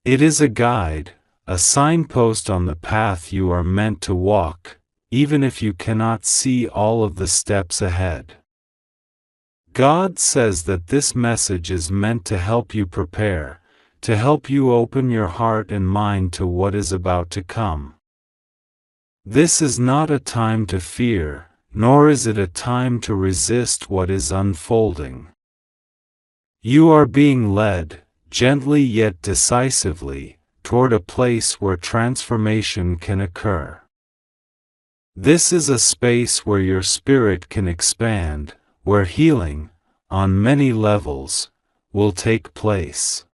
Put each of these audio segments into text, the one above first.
It is a guide, a signpost on the path you are meant to walk, even if you cannot see all of the steps ahead. God says that this message is meant to help you prepare, to help you open your heart and mind to what is about to come. This is not a time to fear, nor is it a time to resist what is unfolding. You are being led, gently yet decisively, toward a place where transformation can occur. This is a space where your spirit can expand, where healing, on many levels, will take place.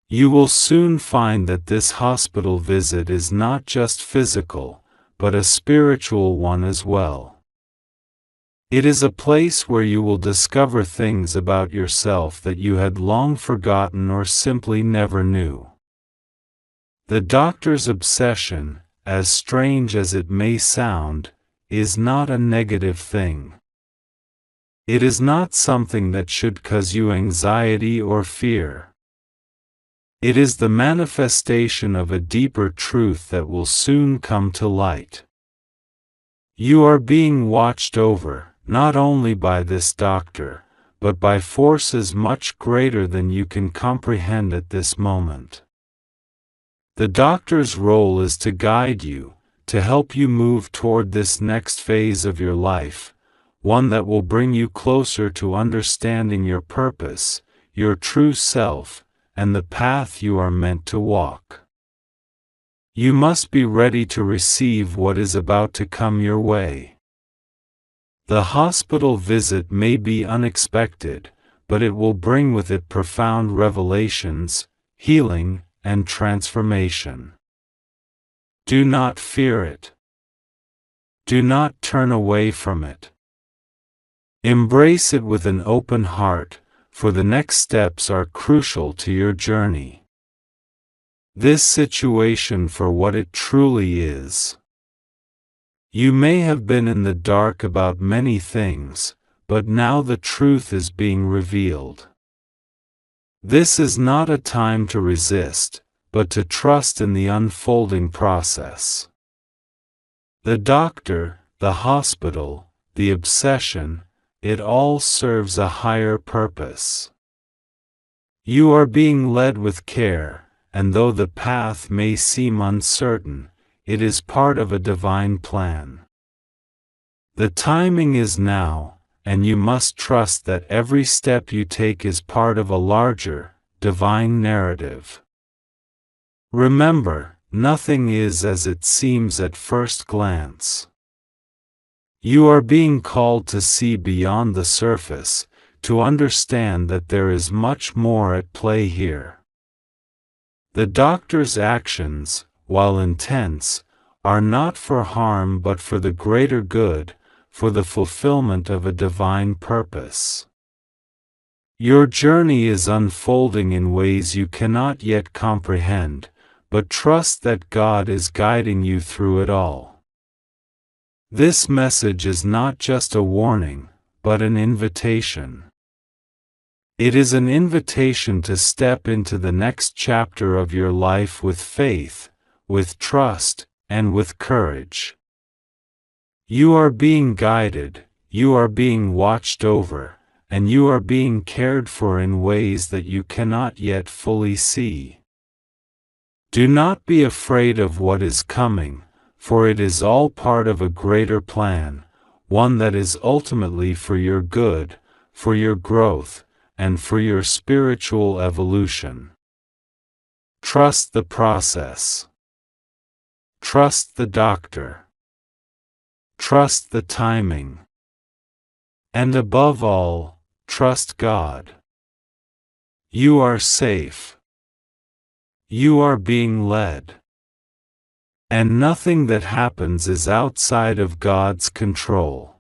You will soon find that this hospital visit is not just physical, but a spiritual one as well. It is a place where you will discover things about yourself that you had long forgotten or simply never knew. The doctor's obsession, as strange as it may sound, is not a negative thing. It is not something that should cause you anxiety or fear. It is the manifestation of a deeper truth that will soon come to light. You are being watched over, not only by this doctor, but by forces much greater than you can comprehend at this moment. The doctor's role is to guide you, to help you move toward this next phase of your life, one that will bring you closer to understanding your purpose, your true self, and the path you are meant to walk. You must be ready to receive what is about to come your way. The hospital visit may be unexpected, but it will bring with it profound revelations, healing, and transformation. Do not fear it. Do not turn away from it. Embrace it with an open heart, for the next steps are crucial to your journey. This situation for what it truly is. You may have been in the dark about many things, but now the truth is being revealed. This is not a time to resist, but to trust in the unfolding process. The doctor, the hospital, the obsession, it all serves a higher purpose. You are being led with care, and though the path may seem uncertain, it is part of a divine plan. The timing is now, and you must trust that every step you take is part of a larger, divine narrative. Remember, nothing is as it seems at first glance. You are being called to see beyond the surface, to understand that there is much more at play here. The doctor's actions, while intense, are not for harm but for the greater good, for the fulfillment of a divine purpose. Your journey is unfolding in ways you cannot yet comprehend, but trust that God is guiding you through it all. This message is not just a warning, but an invitation. It is an invitation to step into the next chapter of your life with faith, with trust, and with courage. You are being guided, you are being watched over, and you are being cared for in ways that you cannot yet fully see. Do not be afraid of what is coming, for it is all part of a greater plan, one that is ultimately for your good, for your growth, and for your spiritual evolution. Trust the process. Trust the doctor. Trust the timing. And above all, trust God. You are safe. You are being led. And nothing that happens is outside of God's control.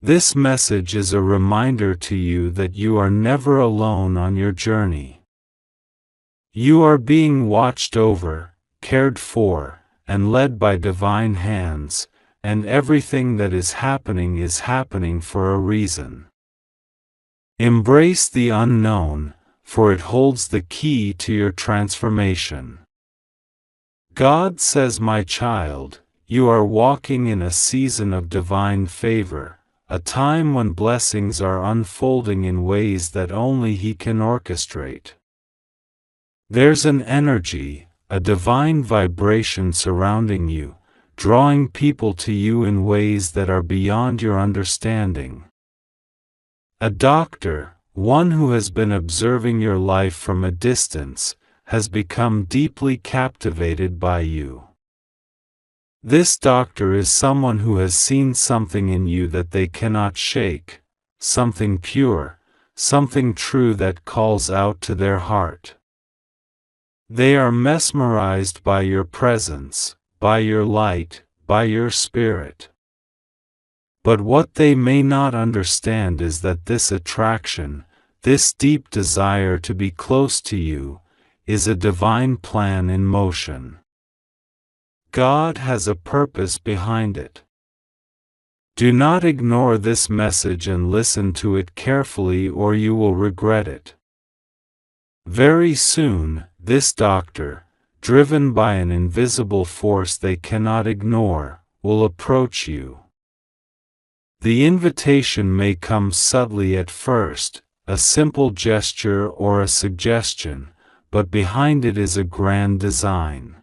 This message is a reminder to you that you are never alone on your journey. You are being watched over, cared for, and led by divine hands, and everything that is happening for a reason. Embrace the unknown, for it holds the key to your transformation. God says, my child, you are walking in a season of divine favor, a time when blessings are unfolding in ways that only He can orchestrate. There's an energy, a divine vibration surrounding you, drawing people to you in ways that are beyond your understanding. A doctor, one who has been observing your life from a distance, has become deeply captivated by you. This doctor is someone who has seen something in you that they cannot shake, something pure, something true that calls out to their heart. They are mesmerized by your presence, by your light, by your spirit. But what they may not understand is that this attraction, this deep desire to be close to you, is a divine plan in motion. God has a purpose behind it. Do not ignore this message and listen to it carefully, or you will regret it. Very soon, this doctor, driven by an invisible force they cannot ignore, will approach you. The invitation may come subtly at first, a simple gesture or a suggestion, but behind it is a grand design.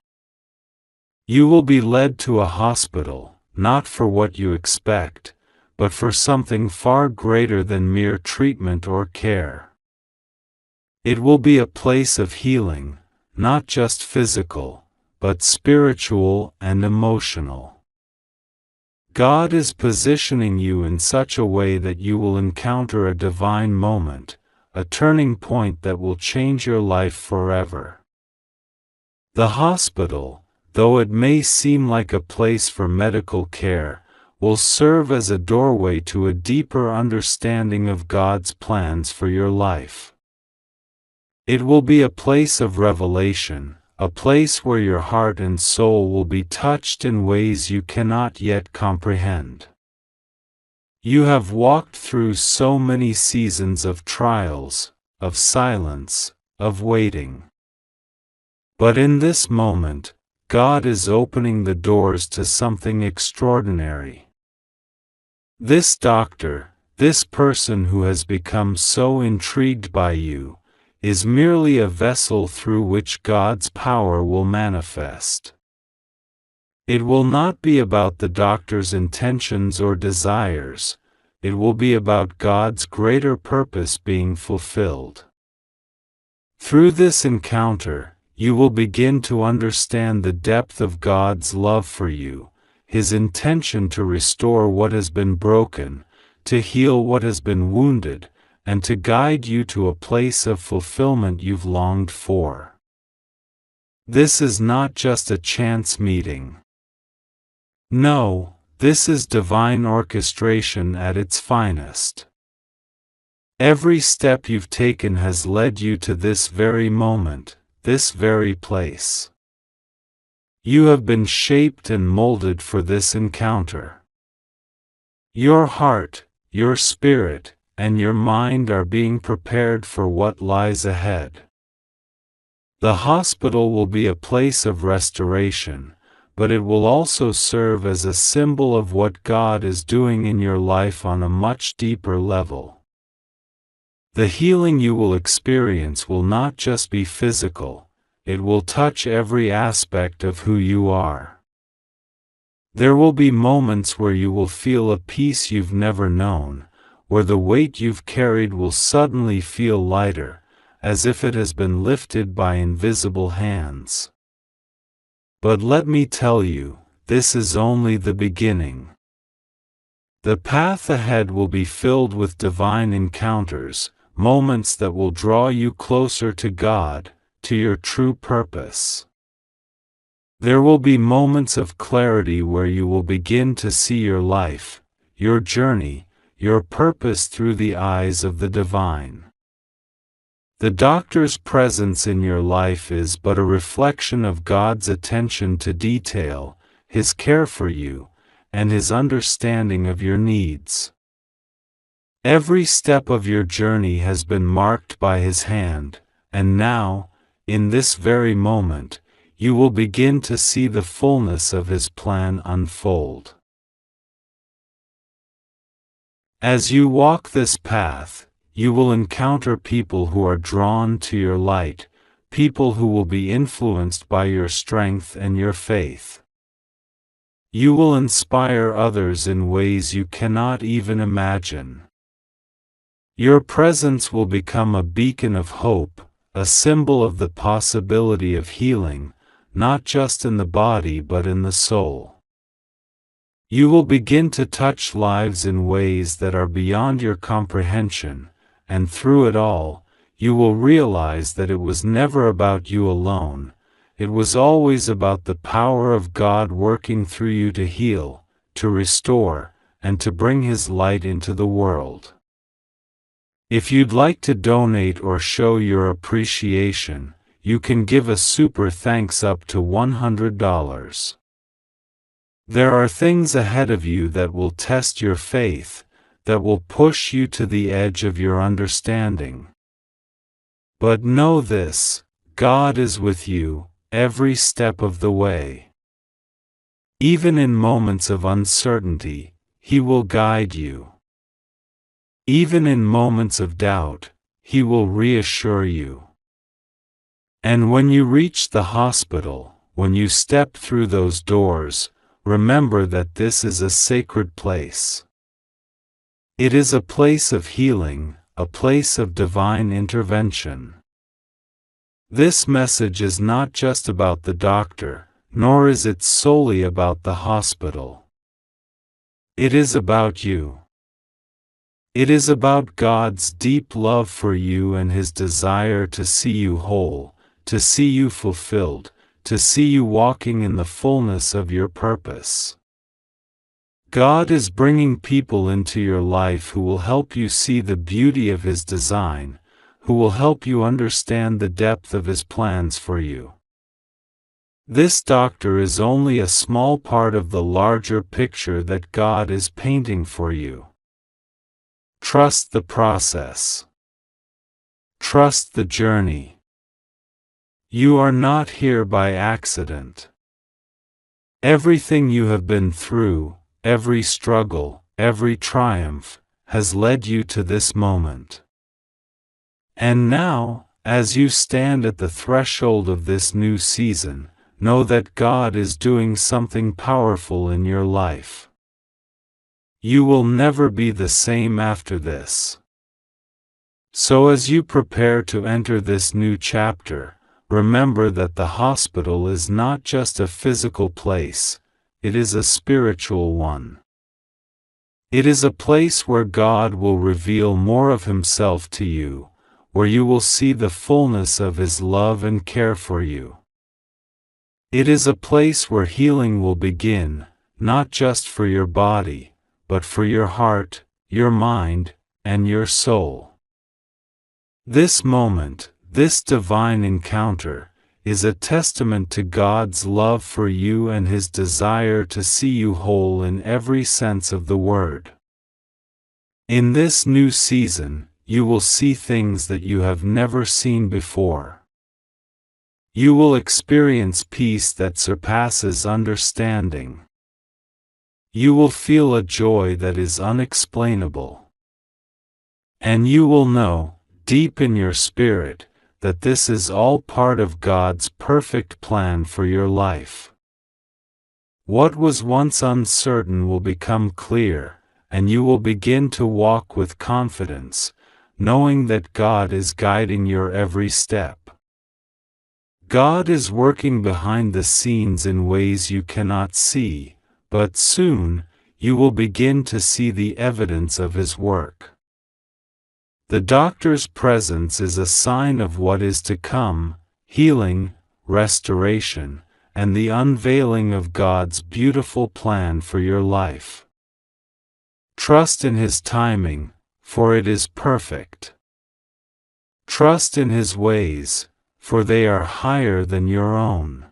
You will be led to a hospital, not for what you expect, but for something far greater than mere treatment or care. It will be a place of healing, not just physical, but spiritual and emotional. God is positioning you in such a way that you will encounter a divine moment, a turning point that will change your life forever. The hospital, though it may seem like a place for medical care, will serve as a doorway to a deeper understanding of God's plans for your life. It will be a place of revelation, a place where your heart and soul will be touched in ways you cannot yet comprehend. You have walked through so many seasons of trials, of silence, of waiting. But in this moment, God is opening the doors to something extraordinary. This doctor, this person who has become so intrigued by you, is merely a vessel through which God's power will manifest. It will not be about the doctor's intentions or desires, it will be about God's greater purpose being fulfilled. Through this encounter, you will begin to understand the depth of God's love for you, His intention to restore what has been broken, to heal what has been wounded, and to guide you to a place of fulfillment you've longed for. This is not just a chance meeting. No, this is divine orchestration at its finest. Every step you've taken has led you to this very moment, this very place. You have been shaped and molded for this encounter. Your heart, your spirit, and your mind are being prepared for what lies ahead. The hospital will be a place of restoration, but it will also serve as a symbol of what God is doing in your life on a much deeper level. The healing you will experience will not just be physical, it will touch every aspect of who you are. There will be moments where you will feel a peace you've never known, where the weight you've carried will suddenly feel lighter, as if it has been lifted by invisible hands. But let me tell you, this is only the beginning. The path ahead will be filled with divine encounters, moments that will draw you closer to God, to your true purpose. There will be moments of clarity where you will begin to see your life, your journey, your purpose through the eyes of the divine. The doctor's presence in your life is but a reflection of God's attention to detail, His care for you, and His understanding of your needs. Every step of your journey has been marked by His hand, and now, in this very moment, you will begin to see the fullness of His plan unfold. As you walk this path, you will encounter people who are drawn to your light, people who will be influenced by your strength and your faith. You will inspire others in ways you cannot even imagine. Your presence will become a beacon of hope, a symbol of the possibility of healing, not just in the body but in the soul. You will begin to touch lives in ways that are beyond your comprehension, and through it all, you will realize that it was never about you alone. It was always about the power of God working through you to heal, to restore, and to bring His light into the world. If you'd like to donate or show your appreciation, you can give a super thanks up to $100. There are things ahead of you that will test your faith, that will push you to the edge of your understanding. But know this, God is with you, every step of the way. Even in moments of uncertainty, He will guide you. Even in moments of doubt, He will reassure you. And when you reach the hospital, when you step through those doors, remember that this is a sacred place. It is a place of healing, a place of divine intervention. This message is not just about the doctor, nor is it solely about the hospital. It is about you. It is about God's deep love for you and His desire to see you whole, to see you fulfilled, to see you walking in the fullness of your purpose. God is bringing people into your life who will help you see the beauty of His design, who will help you understand the depth of His plans for you. This doctor is only a small part of the larger picture that God is painting for you. Trust the process. Trust the journey. You are not here by accident. Everything you have been through, every struggle, every triumph, has led you to this moment. And now, as you stand at the threshold of this new season, know that God is doing something powerful in your life. You will never be the same after this. So as you prepare to enter this new chapter, remember that the hospital is not just a physical place, it is a spiritual one. It is a place where God will reveal more of Himself to you, where you will see the fullness of His love and care for you. It is a place where healing will begin, not just for your body, but for your heart, your mind, and your soul. This moment, this divine encounter, is a testament to God's love for you and His desire to see you whole in every sense of the word. In this new season, you will see things that you have never seen before. You will experience peace that surpasses understanding. You will feel a joy that is unexplainable. And you will know, deep in your spirit, that this is all part of God's perfect plan for your life. What was once uncertain will become clear, and you will begin to walk with confidence, knowing that God is guiding your every step. God is working behind the scenes in ways you cannot see, but soon, you will begin to see the evidence of His work. The doctor's presence is a sign of what is to come, healing, restoration, and the unveiling of God's beautiful plan for your life. Trust in His timing, for it is perfect. Trust in His ways, for they are higher than your own.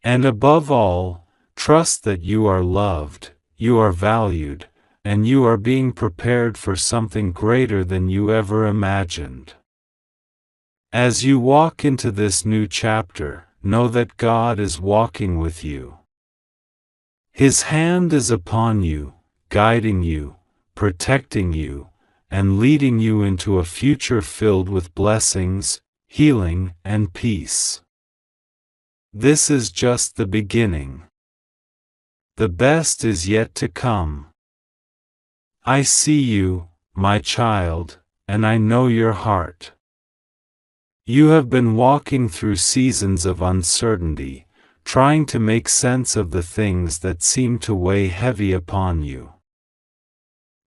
And above all, trust that you are loved, you are valued, and you are being prepared for something greater than you ever imagined. As you walk into this new chapter, know that God is walking with you. His hand is upon you, guiding you, protecting you, and leading you into a future filled with blessings, healing, and peace. This is just the beginning. The best is yet to come. I see you, my child, and I know your heart. You have been walking through seasons of uncertainty, trying to make sense of the things that seem to weigh heavy upon you.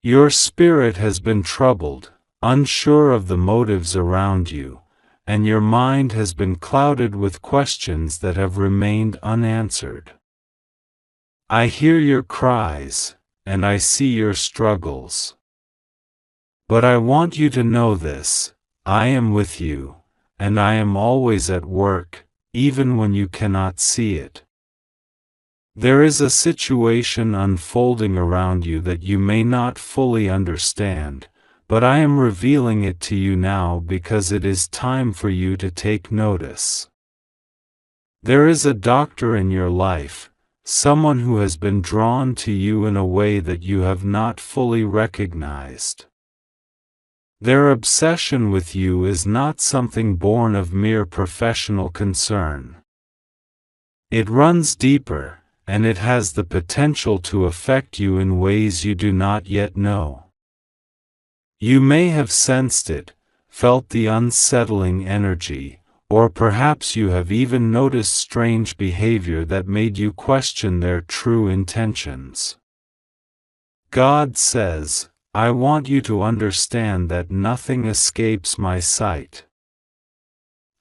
Your spirit has been troubled, unsure of the motives around you, and your mind has been clouded with questions that have remained unanswered. I hear your cries, and I see your struggles. But I want you to know this: I am with you, and I am always at work, even when you cannot see it. There is a situation unfolding around you that you may not fully understand, but I am revealing it to you now because it is time for you to take notice. There is a doctor in your life, someone who has been drawn to you in a way that you have not fully recognized. Their obsession with you is not something born of mere professional concern. It runs deeper, and it has the potential to affect you in ways you do not yet know. You may have sensed it, felt the unsettling energy, or perhaps you have even noticed strange behavior that made you question their true intentions. God says, I want you to understand that nothing escapes my sight.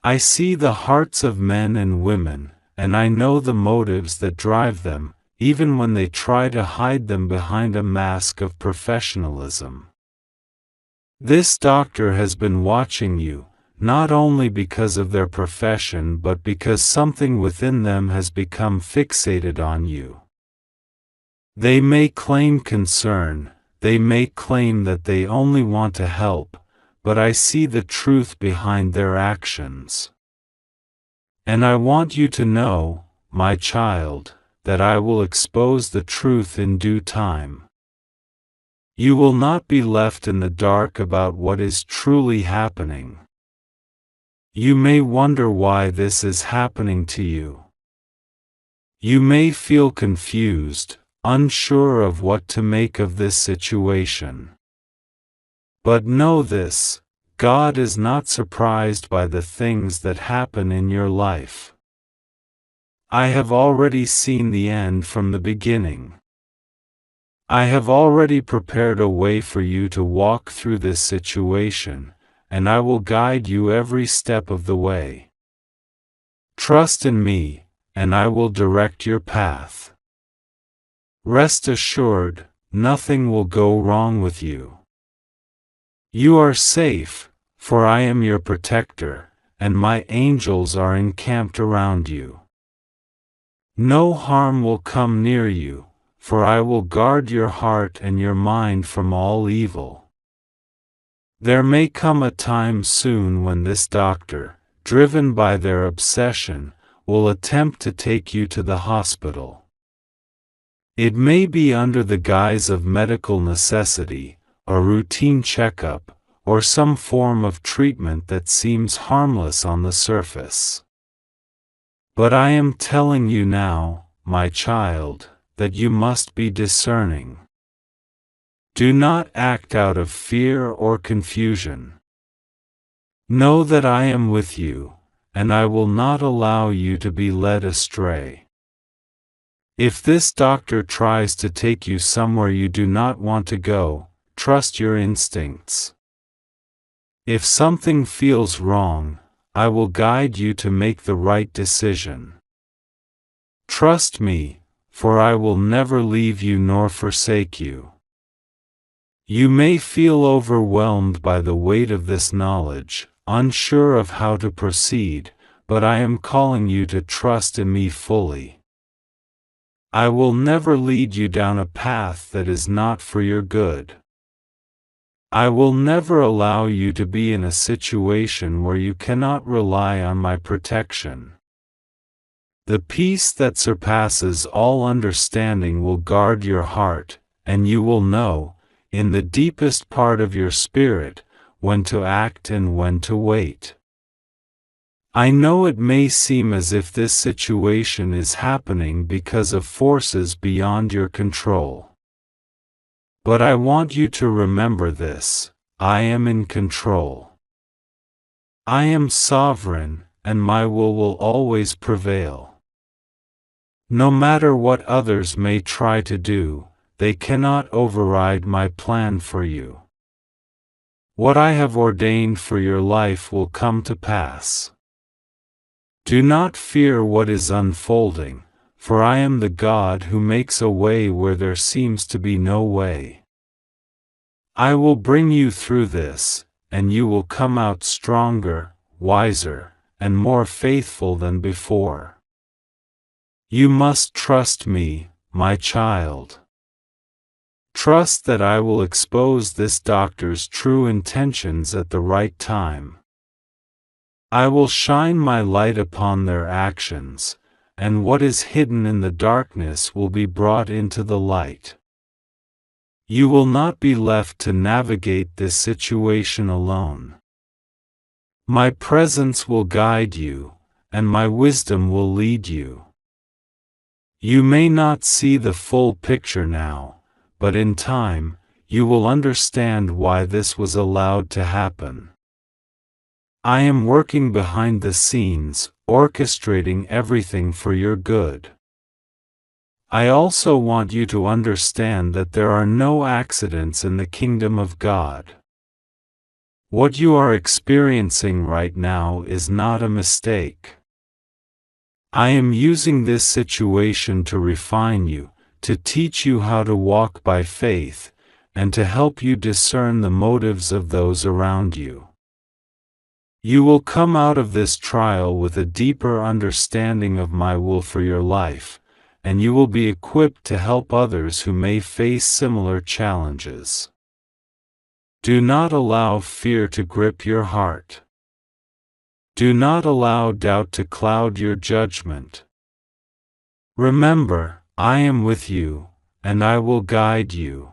I see the hearts of men and women, and I know the motives that drive them, even when they try to hide them behind a mask of professionalism. This doctor has been watching you, not only because of their profession but because something within them has become fixated on you. They may claim concern, they may claim that they only want to help, but I see the truth behind their actions. And I want you to know, my child, that I will expose the truth in due time. You will not be left in the dark about what is truly happening. You may wonder why this is happening to you. You may feel confused, unsure of what to make of this situation. But know this: God is not surprised by the things that happen in your life. I have already seen the end from the beginning. I have already prepared a way for you to walk through this situation, and I will guide you every step of the way. Trust in me, and I will direct your path. Rest assured, nothing will go wrong with you. You are safe, for I am your protector, and my angels are encamped around you. No harm will come near you, for I will guard your heart and your mind from all evil. There may come a time soon when this doctor, driven by their obsession, will attempt to take you to the hospital. It may be under the guise of medical necessity, a routine checkup, or some form of treatment that seems harmless on the surface. But I am telling you now, my child, that you must be discerning. Do not act out of fear or confusion. Know that I am with you, and I will not allow you to be led astray. If this doctor tries to take you somewhere you do not want to go, trust your instincts. If something feels wrong, I will guide you to make the right decision. Trust me, for I will never leave you nor forsake you. You may feel overwhelmed by the weight of this knowledge, unsure of how to proceed, but I am calling you to trust in me fully. I will never lead you down a path that is not for your good. I will never allow you to be in a situation where you cannot rely on my protection. The peace that surpasses all understanding will guard your heart, and you will know, in the deepest part of your spirit, when to act and when to wait. I know it may seem as if this situation is happening because of forces beyond your control. But I want you to remember this: I am in control. I am sovereign, and my will always prevail. No matter what others may try to do, they cannot override my plan for you. What I have ordained for your life will come to pass. Do not fear what is unfolding, for I am the God who makes a way where there seems to be no way. I will bring you through this, and you will come out stronger, wiser, and more faithful than before. You must trust me, my child. Trust that I will expose this doctor's true intentions at the right time. I will shine my light upon their actions, and what is hidden in the darkness will be brought into the light. You will not be left to navigate this situation alone. My presence will guide you, and my wisdom will lead you. You may not see the full picture now, but in time, you will understand why this was allowed to happen. I am working behind the scenes, orchestrating everything for your good. I also want you to understand that there are no accidents in the kingdom of God. What you are experiencing right now is not a mistake. I am using this situation to refine you, to teach you how to walk by faith, and to help you discern the motives of those around you. You will come out of this trial with a deeper understanding of my will for your life, and you will be equipped to help others who may face similar challenges. Do not allow fear to grip your heart. Do not allow doubt to cloud your judgment. Remember, I am with you, and I will guide you.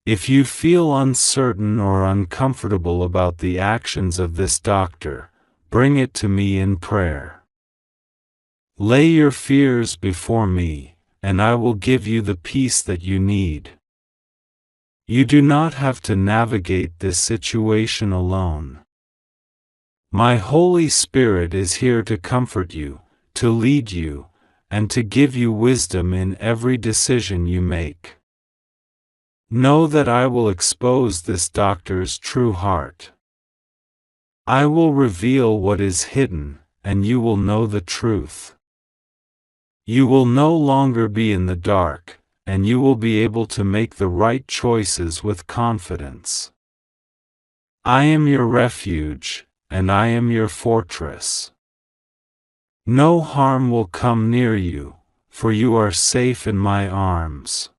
If you feel uncertain or uncomfortable about the actions of this doctor, bring it to me in prayer. Lay your fears before me, and I will give you the peace that you need. You do not have to navigate this situation alone. My Holy Spirit is here to comfort you, to lead you, and to give you wisdom in every decision you make. Know that I will expose this doctor's true heart. I will reveal what is hidden, and you will know the truth. You will no longer be in the dark, and you will be able to make the right choices with confidence. I am your refuge, and I am your fortress. No harm will come near you, for you are safe in my arms.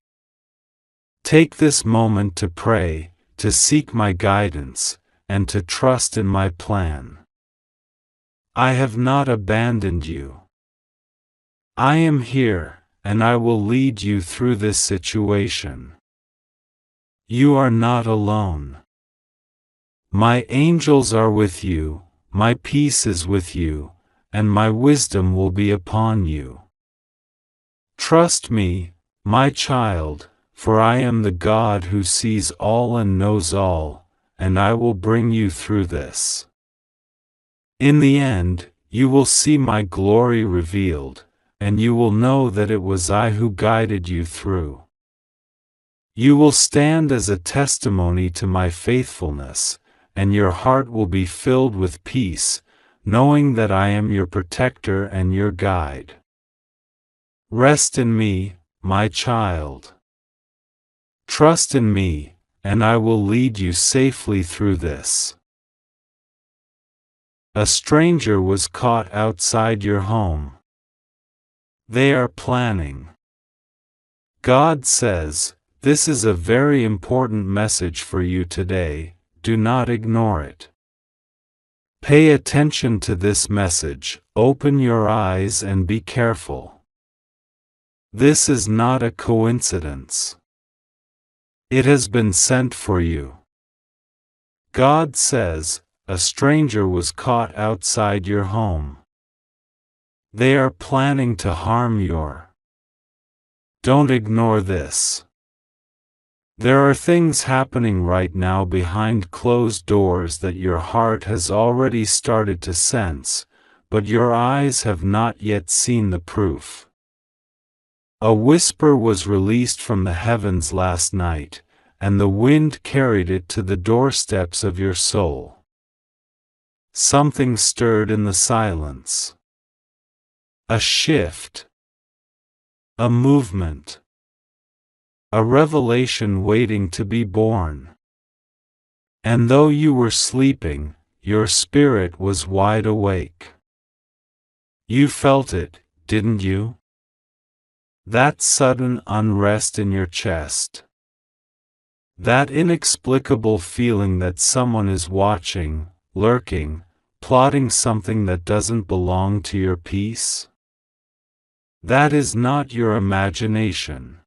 Take this moment to pray, to seek my guidance, and to trust in my plan. I have not abandoned you. I am here, and I will lead you through this situation. You are not alone. My angels are with you, my peace is with you, and my wisdom will be upon you. Trust me, my child, for I am the God who sees all and knows all, and I will bring you through this. In the end, you will see my glory revealed, and you will know that it was I who guided you through. You will stand as a testimony to my faithfulness, and your heart will be filled with peace, knowing that I am your protector and your guide. Rest in me, my child. Trust in me, and I will lead you safely through this. A stranger was caught outside your home. They are planning. God says, this is a very important message for you today, do not ignore it. Pay attention to this message, open your eyes and be careful. This is not a coincidence. It has been sent for you. God says, a stranger was caught outside your home. They are planning to harm your. Don't ignore this. There are things happening right now behind closed doors that your heart has already started to sense, but your eyes have not yet seen the proof. A whisper was released from the heavens last night, and the wind carried it to the doorsteps of your soul. Something stirred in the silence. A shift. A movement. A revelation waiting to be born. And though you were sleeping, your spirit was wide awake. You felt it, didn't you? That sudden unrest in your chest. That inexplicable feeling that someone is watching, lurking, plotting something that doesn't belong to your peace. That is not your imagination.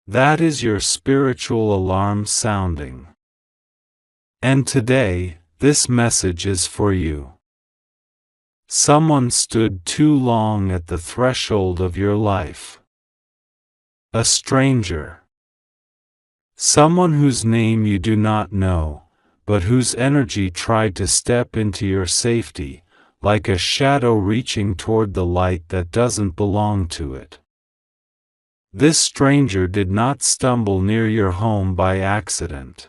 That is your spiritual alarm sounding. And today, this message is for you. Someone stood too long at the threshold of your life. A stranger. Someone whose name you do not know, but whose energy tried to step into your safety, like a shadow reaching toward the light that doesn't belong to it. This stranger did not stumble near your home by accident.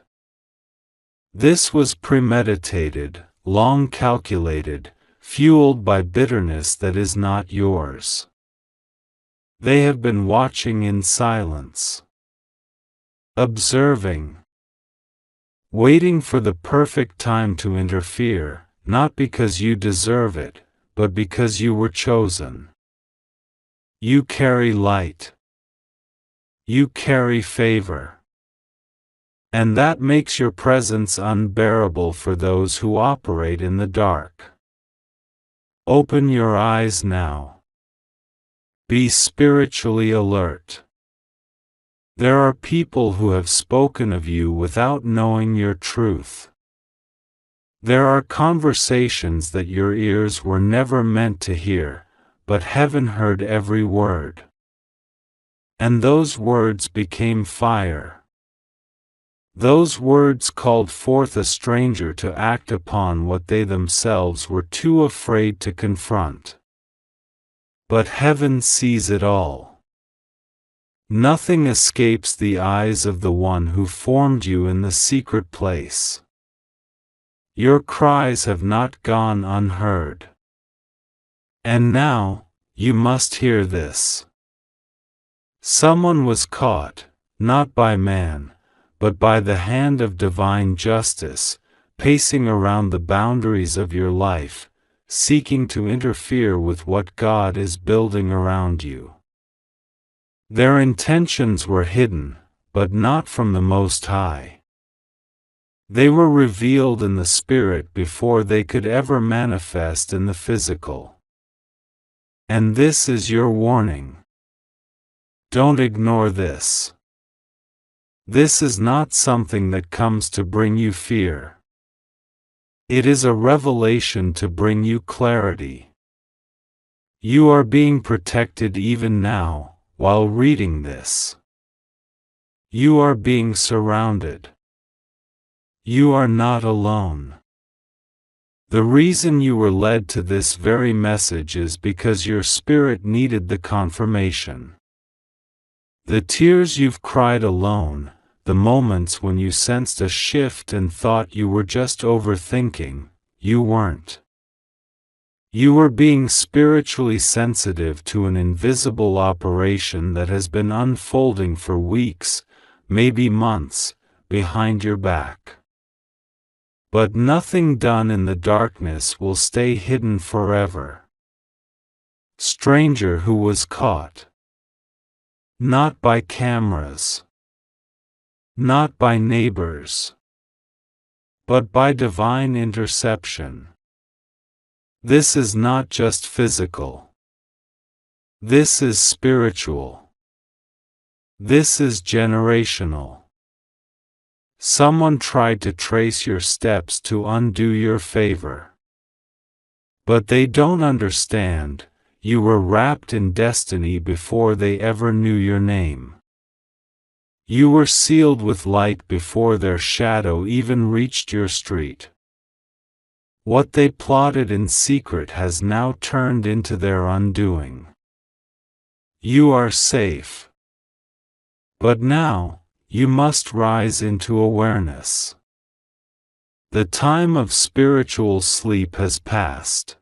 This was premeditated, long calculated, fueled by bitterness that is not yours. They have been watching in silence. Observing. Waiting for the perfect time to interfere, not because you deserve it, but because you were chosen. You carry light. You carry favor. And that makes your presence unbearable for those who operate in the dark. Open your eyes now. Be spiritually alert. There are people who have spoken of you without knowing your truth. There are conversations that your ears were never meant to hear, but heaven heard every word. And those words became fire. Those words called forth a stranger to act upon what they themselves were too afraid to confront. But heaven sees it all. Nothing escapes the eyes of the one who formed you in the secret place. Your cries have not gone unheard. And now, you must hear this. Someone was caught, not by man, but by the hand of divine justice, pacing around the boundaries of your life, seeking to interfere with what God is building around you. Their intentions were hidden, but not from the Most High. They were revealed in the Spirit before they could ever manifest in the physical. And this is your warning. Don't ignore this. This is not something that comes to bring you fear. It is a revelation to bring you clarity. You are being protected even now, while reading this. You are being surrounded. You are not alone. The reason you were led to this very message is because your spirit needed the confirmation. The tears you've cried alone, the moments when you sensed a shift and thought you were just overthinking, you weren't. You were being spiritually sensitive to an invisible operation that has been unfolding for weeks, maybe months, behind your back. But nothing done in the darkness will stay hidden forever. stranger who was caught. Not by cameras. Not by neighbors. But by divine interception. This is not just physical. This is spiritual. This is generational. Someone tried to trace your steps to undo your favor. But they don't understand, you were wrapped in destiny before they ever knew your name. You were sealed with light before their shadow even reached your street. What they plotted in secret has now turned into their undoing. You are safe. But now, you must rise into awareness. The time of spiritual sleep has passed.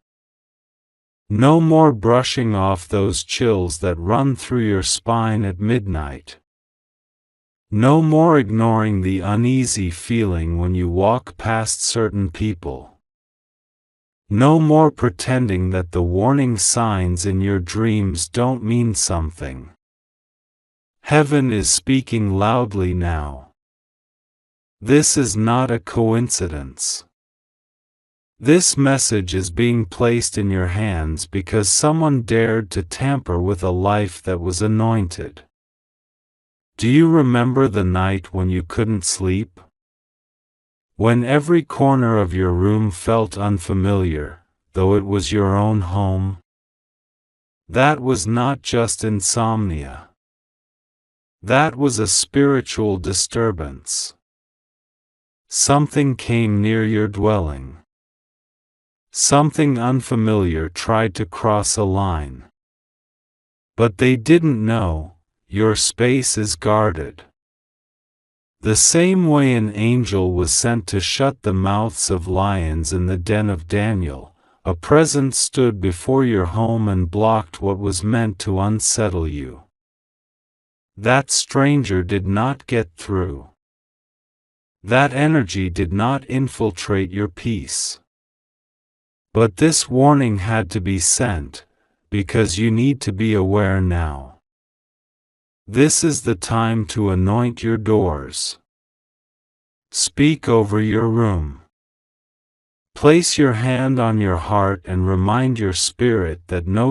No more brushing off those chills that run through your spine at midnight. No more ignoring the uneasy feeling when you walk past certain people. No more pretending that the warning signs in your dreams don't mean something. Heaven is speaking loudly now. This is not a coincidence. This message is being placed in your hands because someone dared to tamper with a life that was anointed. Do you remember the night when you couldn't sleep? When every corner of your room felt unfamiliar, though it was your own home? That was not just insomnia. That was a spiritual disturbance. Something came near your dwelling. Something unfamiliar tried to cross a line. But they didn't know, your space is guarded. The same way an angel was sent to shut the mouths of lions in the den of Daniel, a presence stood before your home and blocked what was meant to unsettle you. That stranger did not get through. That energy did not infiltrate your peace. But this warning had to be sent, because you need to be aware now. This is the time to anoint your doors. Speak over your room. Place your hand on your heart and remind your spirit that no